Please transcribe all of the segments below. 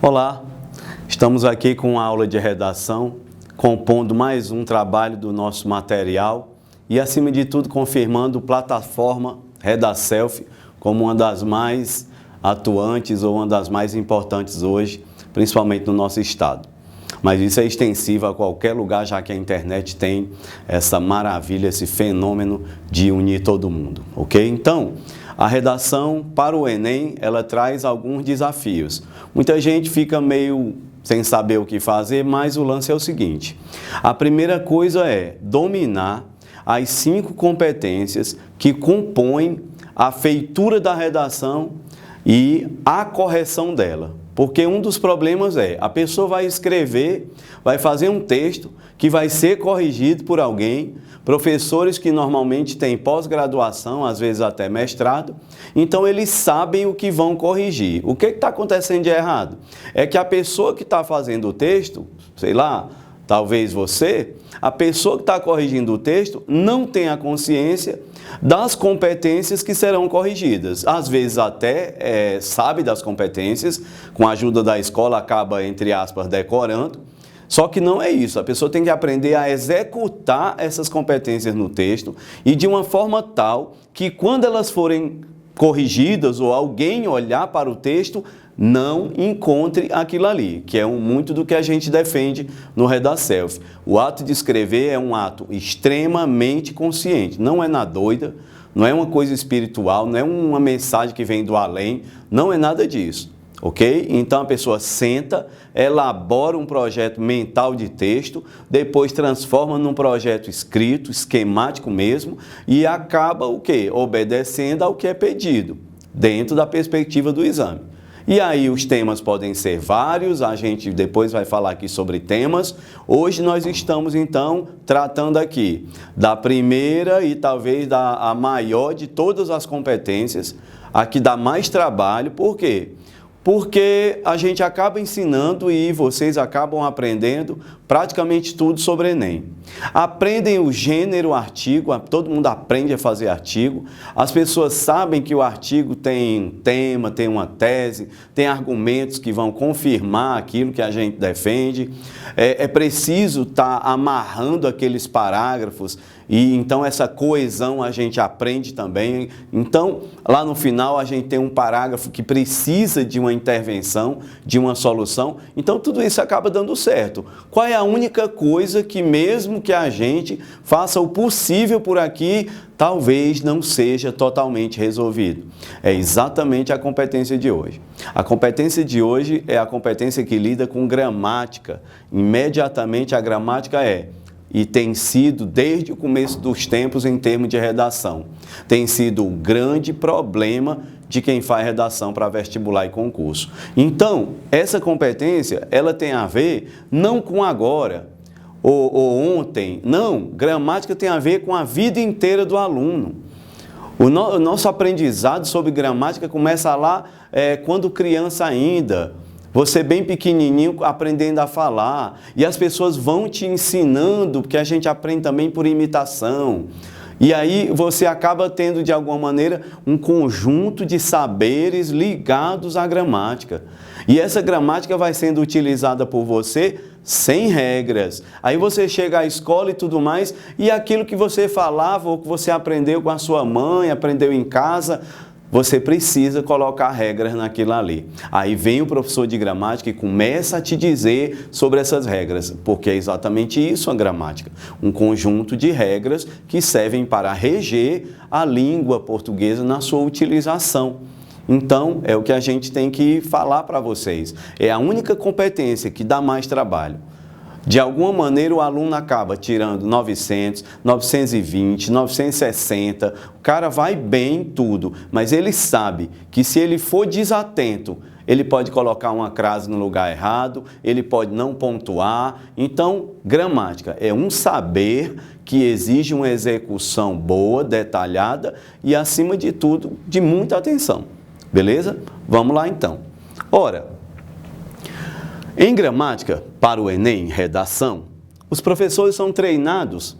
Olá, estamos aqui com a aula de redação, compondo mais um trabalho do nosso material e, acima de tudo, confirmando a plataforma Redaself como uma das mais atuantes ou uma das mais importantes hoje, principalmente no nosso estado. Mas isso é extensivo a qualquer lugar, já que a internet tem essa maravilha, esse fenômeno de unir todo mundo, ok? Então, a redação para o Enem, ela traz alguns desafios. Muita gente fica meio sem saber o que fazer, mas o lance é o seguinte. A primeira coisa é dominar as 5 competências que compõem a feitura da redação e a correção dela. Porque um dos problemas é, a pessoa vai escrever, vai fazer um texto que vai ser corrigido por alguém, professores que normalmente têm pós-graduação, às vezes até mestrado, então eles sabem o que vão corrigir. O que está acontecendo de errado? É que a pessoa que está fazendo o texto, sei lá, talvez você, a pessoa que está corrigindo o texto não tem a consciência das competências que serão corrigidas. Às vezes até sabe das competências, com a ajuda da escola acaba, entre aspas, decorando. Só que não é isso, a pessoa tem que aprender a executar essas competências no texto e de uma forma tal que quando elas forem corrigidas ou alguém olhar para o texto, não encontre aquilo ali, que é muito do que a gente defende no Redaself. O ato de escrever é um ato extremamente consciente, não é na doida, não é uma coisa espiritual, não é uma mensagem que vem do além, não é nada disso, ok? Então a pessoa senta, elabora um projeto mental de texto, depois transforma num projeto escrito, esquemático mesmo, e acaba o quê? Obedecendo ao que é pedido, dentro da perspectiva do exame. E aí os temas podem ser vários, a gente depois vai falar aqui sobre temas. Hoje nós estamos então tratando aqui da primeira e talvez a maior de todas as competências, a que dá mais trabalho. Por quê? Porque a gente acaba ensinando e vocês acabam aprendendo praticamente tudo sobre Enem. Aprendem o gênero artigo, todo mundo aprende a fazer artigo. As pessoas sabem que o artigo tem tema, tem uma tese, tem argumentos que vão confirmar aquilo que a gente defende. É preciso estar amarrando aqueles parágrafos e então essa coesão a gente aprende também. Então, lá no final a gente tem um parágrafo que precisa de uma intervenção, de uma solução. Então, tudo isso acaba dando certo. Qual é a única coisa que mesmo que a gente faça o possível por aqui, talvez não seja totalmente resolvido? É exatamente a competência de hoje. A competência de hoje é a competência que lida com gramática. Imediatamente a gramática e tem sido desde o começo dos tempos em termos de redação, tem sido o grande problema de quem faz redação para vestibular e concurso. Então, essa competência, ela tem a ver não com agora ou ontem, não, gramática tem a ver com a vida inteira do aluno. O nosso aprendizado sobre gramática começa lá quando criança ainda, você bem pequenininho aprendendo a falar e as pessoas vão te ensinando, porque a gente aprende também por imitação. E aí você acaba tendo de alguma maneira um conjunto de saberes ligados à gramática. E essa gramática vai sendo utilizada por você sem regras. Aí você chega à escola e tudo mais e aquilo que você falava ou que você aprendeu com a sua mãe, aprendeu em casa, você precisa colocar regras naquilo ali. Aí vem o professor de gramática e começa a te dizer sobre essas regras, porque é exatamente isso a gramática. Um conjunto de regras que servem para reger a língua portuguesa na sua utilização. Então, é o que a gente tem que falar para vocês. É a única competência que dá mais trabalho. De alguma maneira o aluno acaba tirando 900, 920, 960, o cara vai bem em tudo, mas ele sabe que se ele for desatento, ele pode colocar uma crase no lugar errado, ele pode não pontuar. Então, gramática é um saber que exige uma execução boa, detalhada e, acima de tudo, de muita atenção. Beleza? Vamos lá então. Ora, em gramática, para o Enem, redação, os professores são treinados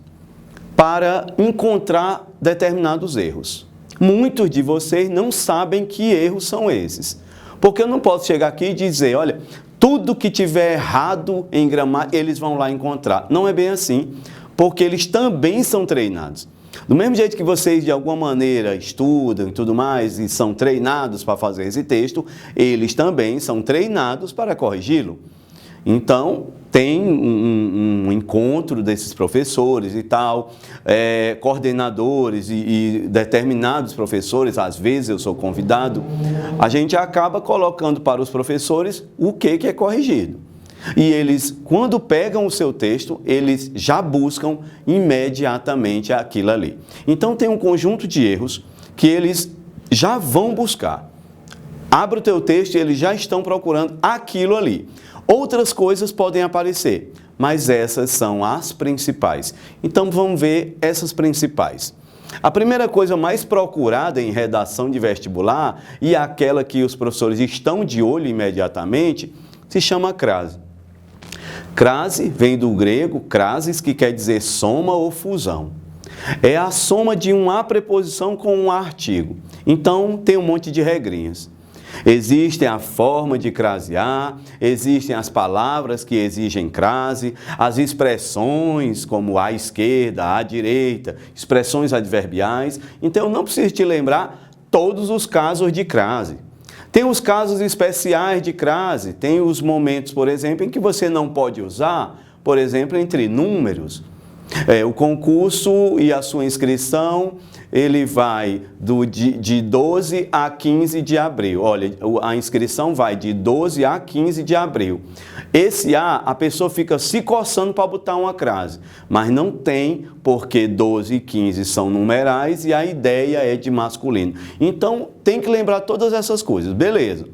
para encontrar determinados erros. Muitos de vocês não sabem que erros são esses. Porque eu não posso chegar aqui e dizer, olha, tudo que tiver errado em gramática, eles vão lá encontrar. Não é bem assim, porque eles também são treinados. Do mesmo jeito que vocês, de alguma maneira, estudam e tudo mais, e são treinados para fazer esse texto, eles também são treinados para corrigi-lo. Então, tem um encontro desses professores e tal, coordenadores e determinados professores, às vezes eu sou convidado, a gente acaba colocando para os professores o que é corrigido. E eles, quando pegam o seu texto, eles já buscam imediatamente aquilo ali. Então, tem um conjunto de erros que eles já vão buscar. Abre o teu texto e eles já estão procurando aquilo ali. Outras coisas podem aparecer, mas essas são as principais. Então, vamos ver essas principais. A primeira coisa mais procurada em redação de vestibular, e aquela que os professores estão de olho imediatamente, se chama crase. Crase vem do grego crasis, que quer dizer soma ou fusão. É a soma de uma preposição com um artigo. Então, tem um monte de regrinhas. Existem a forma de crasear, existem as palavras que exigem crase, as expressões como à esquerda, à direita, expressões adverbiais. Então, eu não preciso te lembrar todos os casos de crase. Tem os casos especiais de crase, tem os momentos, por exemplo, em que você não pode usar, por exemplo, entre números. O concurso e a sua inscrição, ele vai de 12 a 15 de abril. Olha, a inscrição vai de 12 a 15 de abril. Esse a pessoa fica se coçando para botar uma crase, mas não tem, porque 12 e 15 são numerais e a ideia é de masculino. Então, tem que lembrar todas essas coisas, beleza.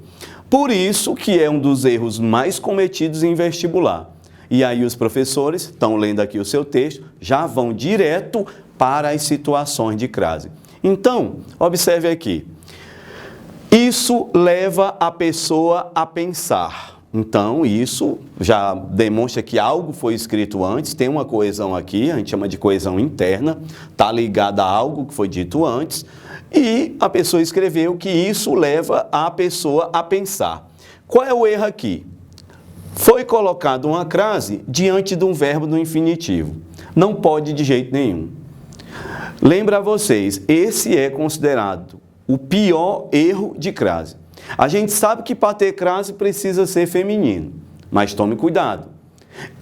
Por isso que é um dos erros mais cometidos em vestibular. E aí os professores estão lendo aqui o seu texto, já vão direto para as situações de crase. Então, observe aqui. Isso leva a pessoa a pensar. Então, isso já demonstra que algo foi escrito antes, tem uma coesão aqui, a gente chama de coesão interna, está ligada a algo que foi dito antes, e a pessoa escreveu que isso leva a pessoa a pensar. Qual é o erro aqui? Foi colocado uma crase diante de um verbo no infinitivo. Não pode de jeito nenhum. Lembra a vocês, esse é considerado o pior erro de crase. A gente sabe que para ter crase precisa ser feminino, mas tome cuidado.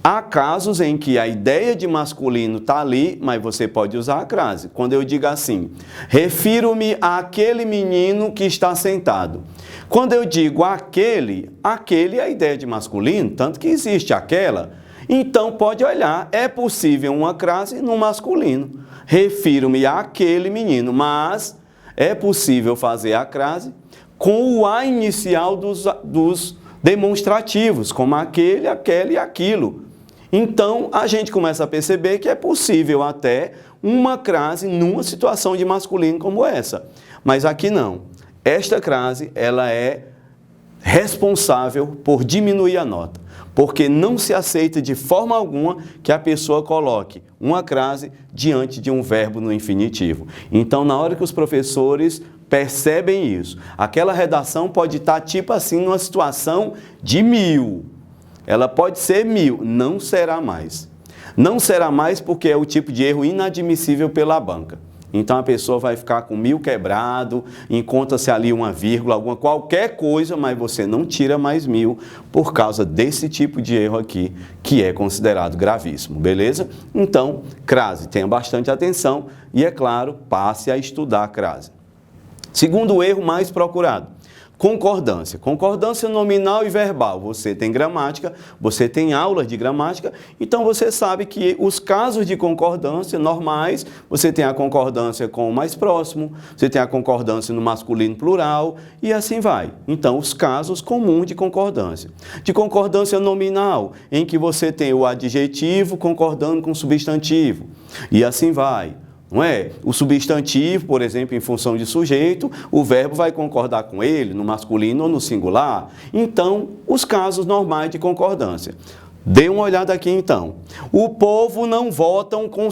Há casos em que a ideia de masculino está ali, mas você pode usar a crase. Quando eu digo assim, refiro-me àquele menino que está sentado. Quando eu digo aquele é a ideia de masculino, tanto que existe aquela. Então, pode olhar, é possível uma crase no masculino. Refiro-me àquele menino, mas é possível fazer a crase com o a inicial dos demonstrativos, como aquele, aquele e aquilo. Então, a gente começa a perceber que é possível até uma crase numa situação de masculino como essa. Mas aqui não. Esta crase, ela é responsável por diminuir a nota, porque não se aceita de forma alguma que a pessoa coloque uma crase diante de um verbo no infinitivo. Então, na hora que os professores percebem isso, aquela redação pode estar tipo assim numa situação de 1000. Ela pode ser 1000, não será mais. Não será mais porque é o tipo de erro inadmissível pela banca. Então, a pessoa vai ficar com 1000 quebrado, encontra-se ali uma vírgula, qualquer coisa, mas você não tira mais 1000 por causa desse tipo de erro aqui, que é considerado gravíssimo, beleza? Então, crase, tenha bastante atenção e, é claro, passe a estudar a crase. Segundo erro mais procurado, concordância. Concordância nominal e verbal. Você tem gramática, você tem aulas de gramática, então você sabe que os casos de concordância normais, você tem a concordância com o mais próximo, você tem a concordância no masculino plural e assim vai. Então, os casos comuns de concordância. De concordância nominal, em que você tem o adjetivo concordando com o substantivo e assim vai. Não é? O substantivo, por exemplo, em função de sujeito, o verbo vai concordar com ele, no masculino ou no singular. Então, os casos normais de concordância. Dê uma olhada aqui, então. O povo não votam com